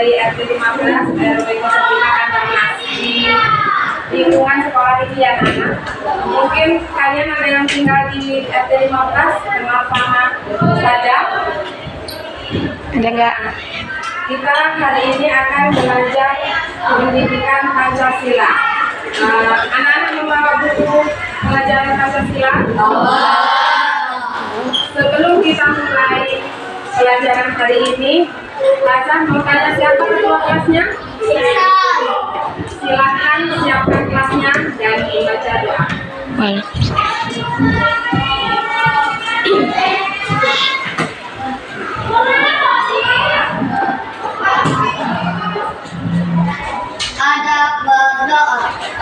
dari RT 15 RW 05 Kandang di lingkungan sekolah ini ya anak. Mungkin kalian ada yang tinggal di RT 15 kenal sama saja. Ada nggak? Kita hari ini akan belajar pendidikan Pancasila. Anak-anak membawa buku pelajaran Pancasila. Sebelum kita mulai pelajaran hari ini, Hasan mau tanya siapa ketua kelasnya? Silakan siapkan kelasnya dan membaca doa. Ada berdoa.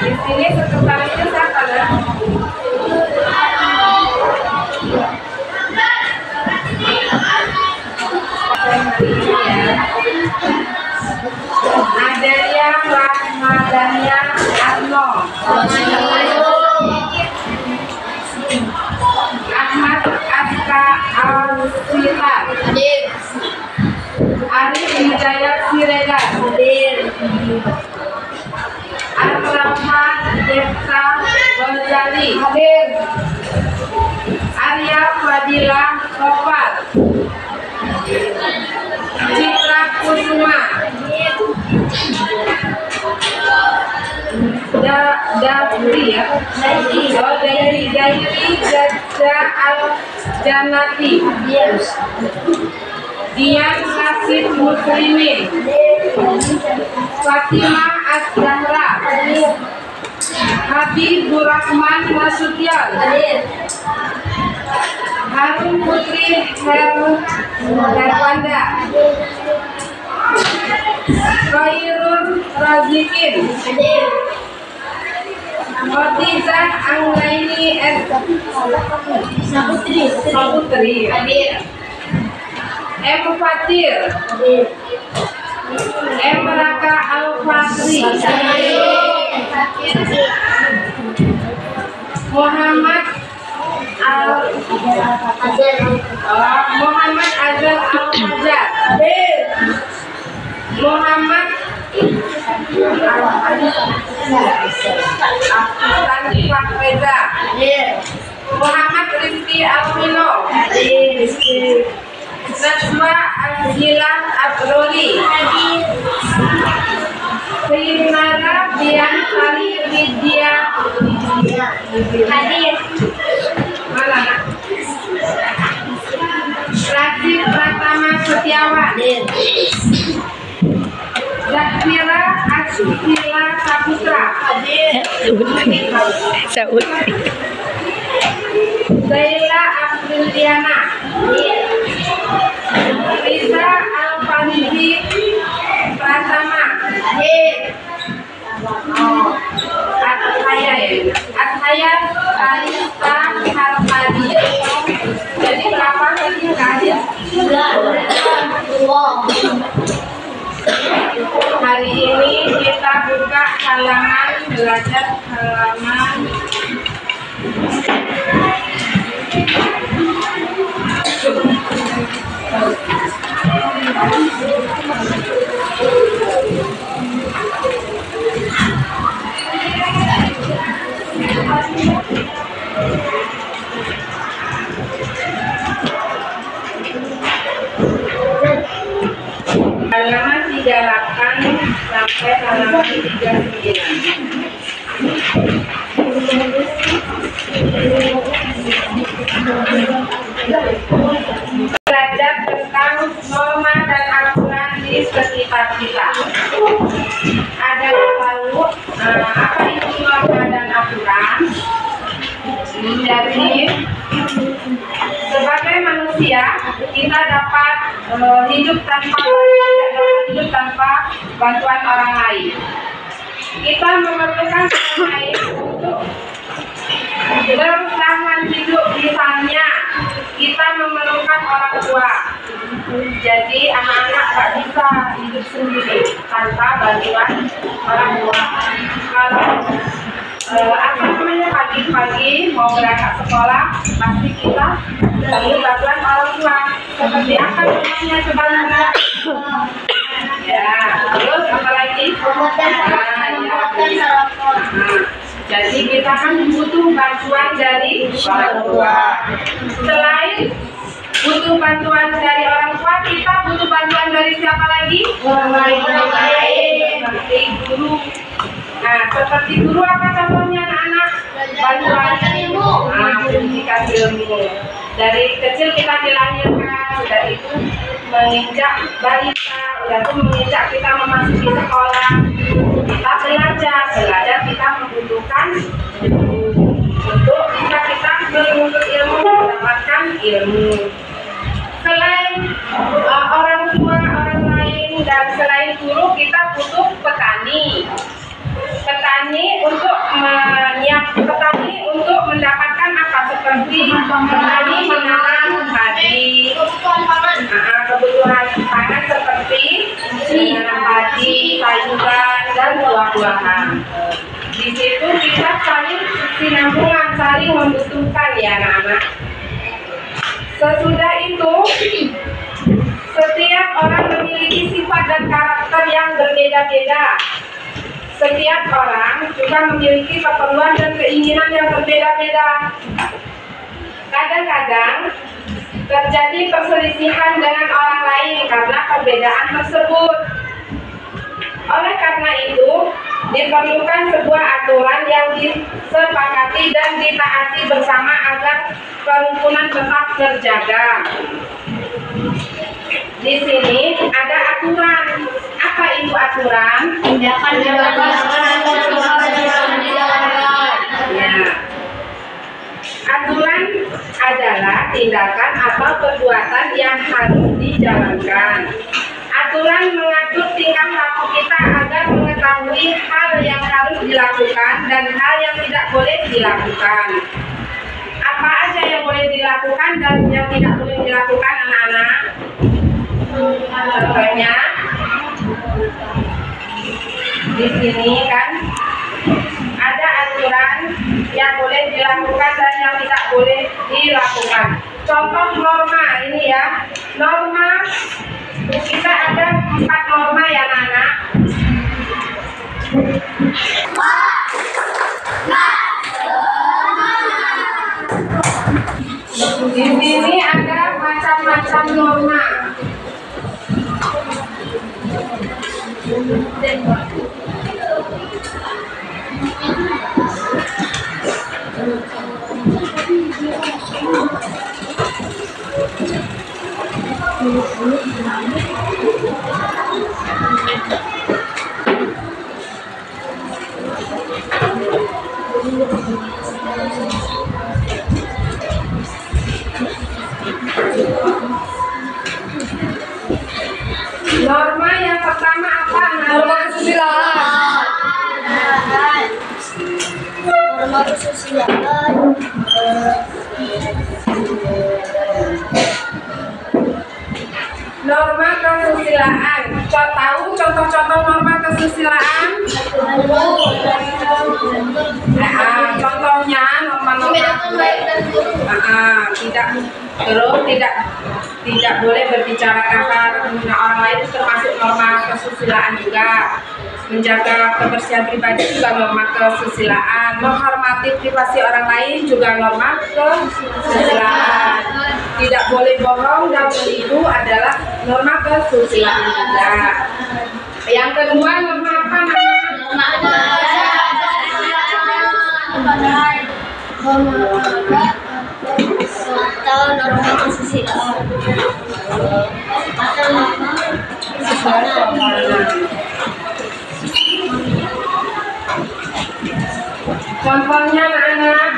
Di sini sekretarisnya siapa ya? Adelia Rahmadania Arno, Ahmad Aska Al-Sita, Arif Hidayat Siregar, Ar-Rahman Depta Ghazali, Arya Fadila Kofar, Citra Kusuma, Dafri ya, Dairi Jaja Al-Janati, Dian Rasid Muslimin, Fatimah As-Zahra, Habibur Rahman Nasution, Harun Putri Herwanda, Khairul Razikin, Khotizah Anglaini Saputri, M. Fatir, M. Raka Al-Fatri, Muhammad Azal Al-Hajar, Muhammad Al-Reza, Muhammad Rizki Al-Mino, Najwa Al-Hilan Abroli, Sayyidina Bian Kali Widya Hadir mana? Rasid Pratama Setiawan, Zakira Asfila Putra. Saud. Zaila Apriliana. Risa Alfanizi Pratama. Athayat Alista Harmadi. Jadi berapa tadi tadi? Hari ini kita buka halaman belajar halaman halaman 38 sampai halaman 39. Belajar tentang norma dan aturan di sekitar kita. Ada yang tahu apa itu norma dan aturan? Jadi sebagai manusia kita dapat hidup tanpa bantuan orang lain. Kita memerlukan orang lain untuk bertahan hidup, misalnya kita memerlukan orang tua. Jadi anak-anak tak bisa hidup sendiri tanpa bantuan orang tua. Kalau pagi-pagi mau berangkat sekolah, pasti kita perlu bantuan orang tua. Seperti apa contohnya coba lihat. Ya, terus apa lagi? Jadi kita kan butuh bantuan dari orang tua. Selain butuh bantuan dari orang tua, kita butuh bantuan dari siapa lagi? Orang lain. Seperti guru. Nah, seperti guru apa contohnya anak-anak? Bantuan pendidikan ilmu. Dari kecil kita dilahirkan, sudah itu menginjak balita, sudah itu menginjak kita memasuki sekolah. Kita belajar kita membutuhkan untuk bisa kita menuntut ilmu, mendapatkan ilmu. Selain orang tua, orang lain, dan selain guru, kita butuh petani. Petani untuk mendapatkan apa? Seperti petani menanam padi, kebutuhan pangan seperti menanam padi, sayuran, dan buah-buahan. Di situ kita saling sinambungan, saling membutuhkan ya anak-anak. Sesudah itu, setiap orang memiliki sifat dan karakter yang berbeda-beda. Setiap orang juga memiliki keperluan dan keinginan yang berbeda-beda. Kadang-kadang terjadi perselisihan dengan orang lain karena perbedaan tersebut. Oleh karena itu, diperlukan sebuah aturan yang disepakati dan ditaati bersama agar kerukunan tetap terjaga. Di sini ada aturan. Apa itu aturan? Tindakan Ya. Aturan adalah tindakan atau perbuatan yang harus dijalankan. Aturan mengatur tingkah laku kita agar mengetahui hal yang harus dilakukan dan hal yang tidak boleh dilakukan. Apa aja yang boleh dilakukan dan yang tidak boleh dilakukan anak-anak? Contohnya di sini kan ada aturan yang boleh dilakukan dan yang tidak boleh dilakukan. Contoh norma ini ya, norma kita ada 4 norma ya anak-anak. Di sini ada macam-macam norma. Norma yang pertama apa? Norma kesusilaan. Norma kesusilaan. Norma kesusilaan. Tahu contoh-contoh norma kesusilaan? Contohnya norma-norma tidak boleh berbicara kasar menghina orang lain, itu termasuk norma kesusilaan juga. Menjaga kebersihan pribadi juga norma kesusilaan. Menghormati privasi orang lain juga norma kesusilaan. Tidak boleh bohong dan menipu adalah norma kesusilaan juga. Yang kedua norma apa namanya? Atau norma kesusilaan. Atau norma kesusilaan. Contohnya anak-anak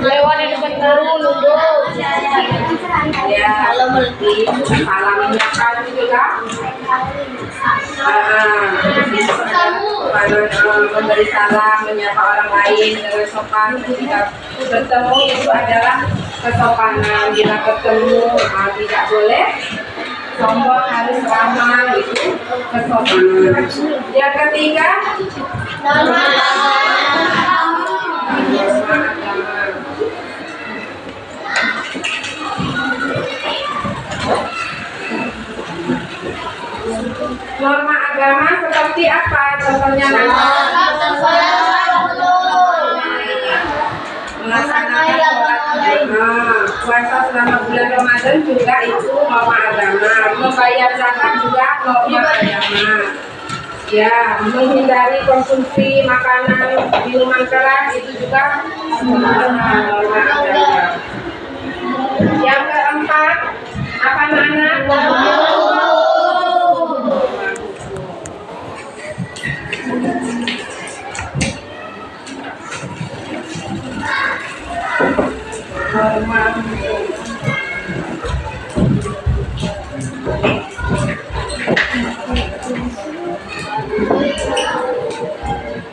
Lewat di depan guru nunduk. ya, salam menyiapkan juga. Memberi salam, menyapa orang lain dengan sopan ketika bertemu itu adalah kesopanan. Bila bertemu tidak boleh sombong, harus ramah, itu kesopanan. Yang ketiga norma agama. Norma agama seperti apa? Contohnya melaksanakan puasa selama bulan Ramadan juga itu norma agama. Membayar zakat juga norma agama. Ya, menghindari konsumsi makanan, minuman keras itu juga norma agama. Yang keempat apa anak?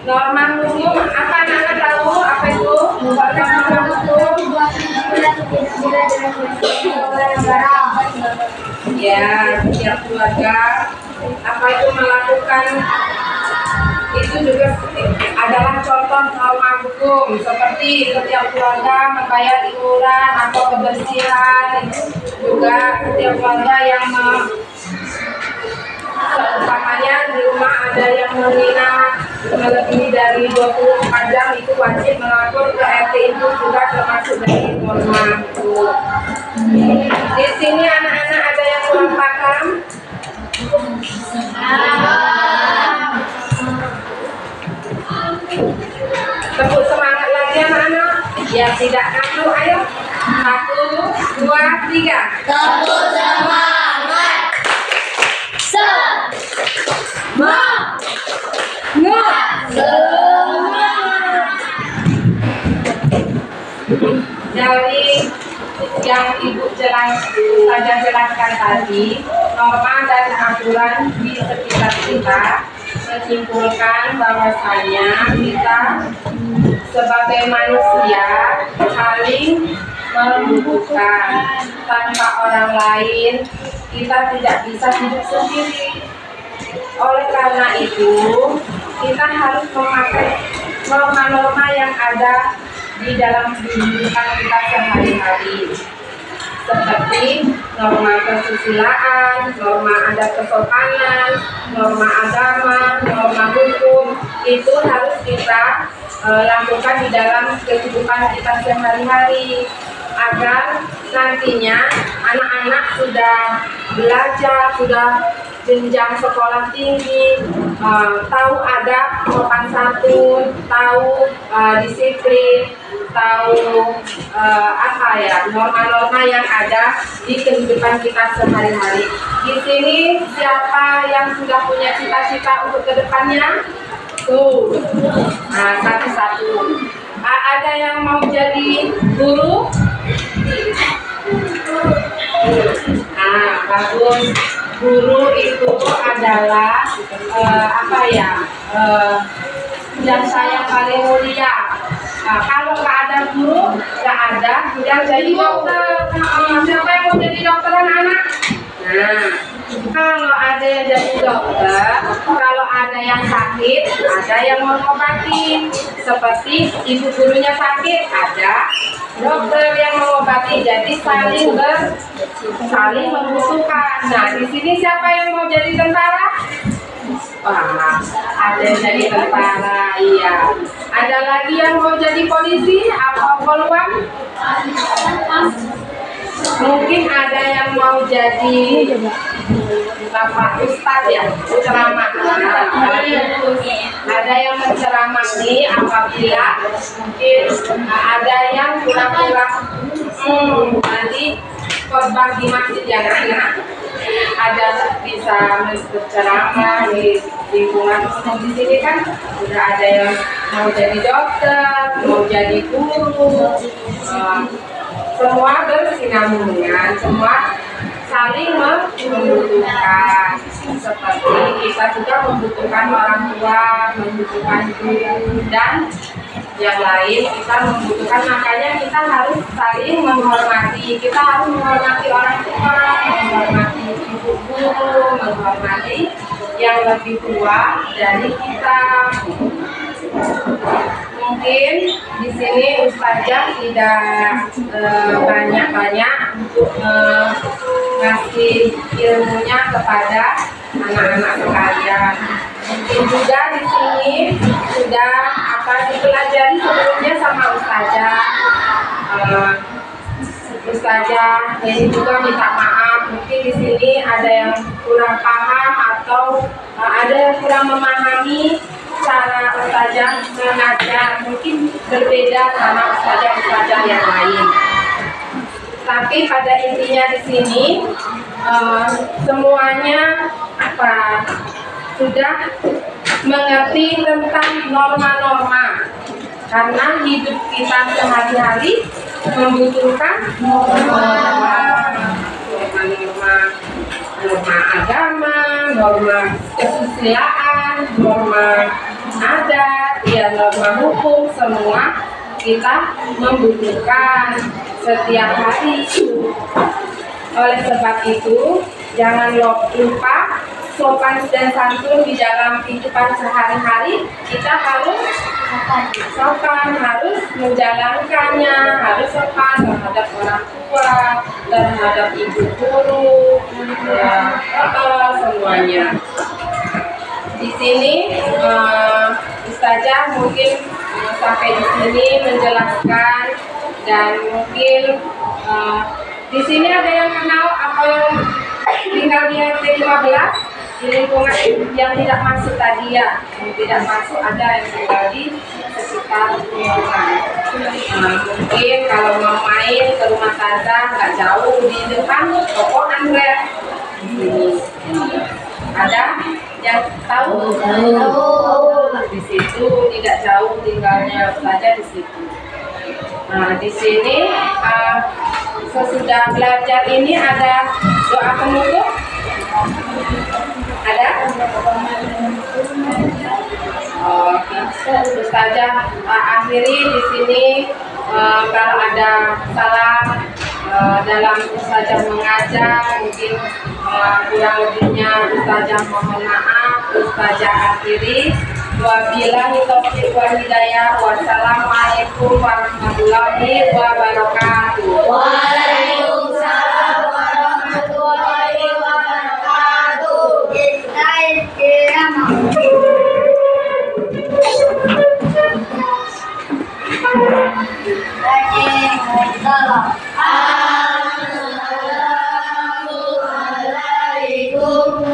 Norma hukum apa anak tahu apa itu? Norma hukum ya, setiap keluarga apa itu melakukan itu juga adalah contoh norma hukum, seperti setiap keluarga membayar iuran atau kebersihan, itu juga setiap keluarga yang seumpamanya di rumah ada yang menginap melebihi dari 24 jam itu wajib melapor ke RT, itu juga termasuk dari norma hukum. Di sini anak-anak ada yang kurang paham? Tepuk semangat lagi anak-anak. Ya, tidak ngaku, ayo. 1, 2, 3. Tepuk semangat. Dari yang Ibu jelaskan tadi, norma dan aturan di sekitar kita menyimpulkan bahwasanya kita sebagai manusia saling membutuhkan. Tanpa orang lain kita tidak bisa hidup sendiri. Oleh karena itu kita harus memakai norma-norma yang ada di dalam kehidupan kita sehari-hari, seperti norma kesusilaan, norma adat kesopanan, norma agama, norma hukum. Itu harus kita lakukan di dalam kehidupan kita sehari-hari, agar nantinya anak-anak sudah belajar, sudah jenjang sekolah tinggi, tahu adab sopan santun, tahu disiplin, tahu norma-norma yang ada di kehidupan kita sehari-hari. Di sini siapa yang sudah punya cita-cita untuk kedepannya? satu. Nah, satu-satu. Ada yang mau jadi guru? Nah, bagus. Guru itu adalah apa ya? Jasa yang paling mulia. Nah, kalau nggak ada guru, nggak ada yang jadi dokter. Siapa yang mau jadi dokter anak-anak? Nah, kalau ada yang jadi dokter, kalau ada yang sakit, ada yang mengobati. Seperti ibu gurunya sakit, ada dokter yang mengobati. Jadi saling membutuhkan. Nah, di sini siapa yang mau jadi tentara? Wah, ada yang jadi tentara, iya. Ada lagi yang mau jadi polisi atau poluan? Mungkin ada yang mau jadi Bapak Ustadz ya, ceramah. Ada yang menceramah nih apabila mungkin ada yang kurang-kurang nanti khotbah di masjid ya nak. Ada bisa berceramah di lingkungan umum. Di sini kan sudah ada yang mau jadi dokter, mau jadi guru, semua bersinambungan, semua saling membutuhkan. Seperti kita juga membutuhkan orang tua, membutuhkan guru dan yang lain, kita membutuhkan. Makanya kita harus saling menghormati. Kita harus menghormati orang tua, menghormati ibu guru, menghormati yang lebih tua dari kita. Mungkin di sini Ustazah tidak banyak-banyak untuk ngasih ilmunya kepada anak-anak sekalian. Mungkin juga di sini sudah dipelajari sebelumnya sama Ustazah. Ustazah ini juga minta maaf. Mungkin di sini ada yang kurang paham atau ada yang kurang memahami cara Ustazah mengajar, mungkin berbeda sama Ustazah yang lain. Tapi pada intinya di sini semuanya sudah mengerti tentang norma-norma, karena hidup kita sehari-hari membutuhkan norma agama, norma kesusilaan, norma adat, ya norma hukum, semua kita membutuhkan setiap hari. Oleh sebab itu, jangan lupa sopan dan santun di dalam kehidupan sehari-hari. Kita harus sopan, harus menjalankannya, harus sopan terhadap orang tua, terhadap ibu guru, semuanya. Di sini Ustazah mungkin sampai di sini menjelaskan, dan mungkin di sini ada yang kenal atau yang tinggal di RT 15 di lingkungan yang tidak masuk tadi ya, yang tidak masuk ada yang tinggal di sekitar lingkungan. Mungkin kalau mau main ke rumah tante nggak jauh, di depan toko Anggrek. Ada yang tahu? Di situ tidak jauh tinggalnya saja di situ. Nah, di sini sesudah belajar ini ada doa penutup. Ada? Ustazah akhiri di sini. Kalau ada salah dalam Ustazah mengajar, mungkin kurang lebihnya Ustazah mohon maaf. Ustazah akhiri. Wabillahi taufiq wal hidayah. Wassalamualaikum warahmatullahi wabarakatuh. Waalaikumsalam warahmatullahi wabarakatuh. Assalamualaikum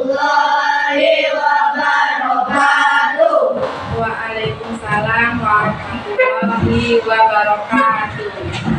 warahmatullahi wabarakatuh. Waalaikumsalam warahmatullahi wabarakatuh.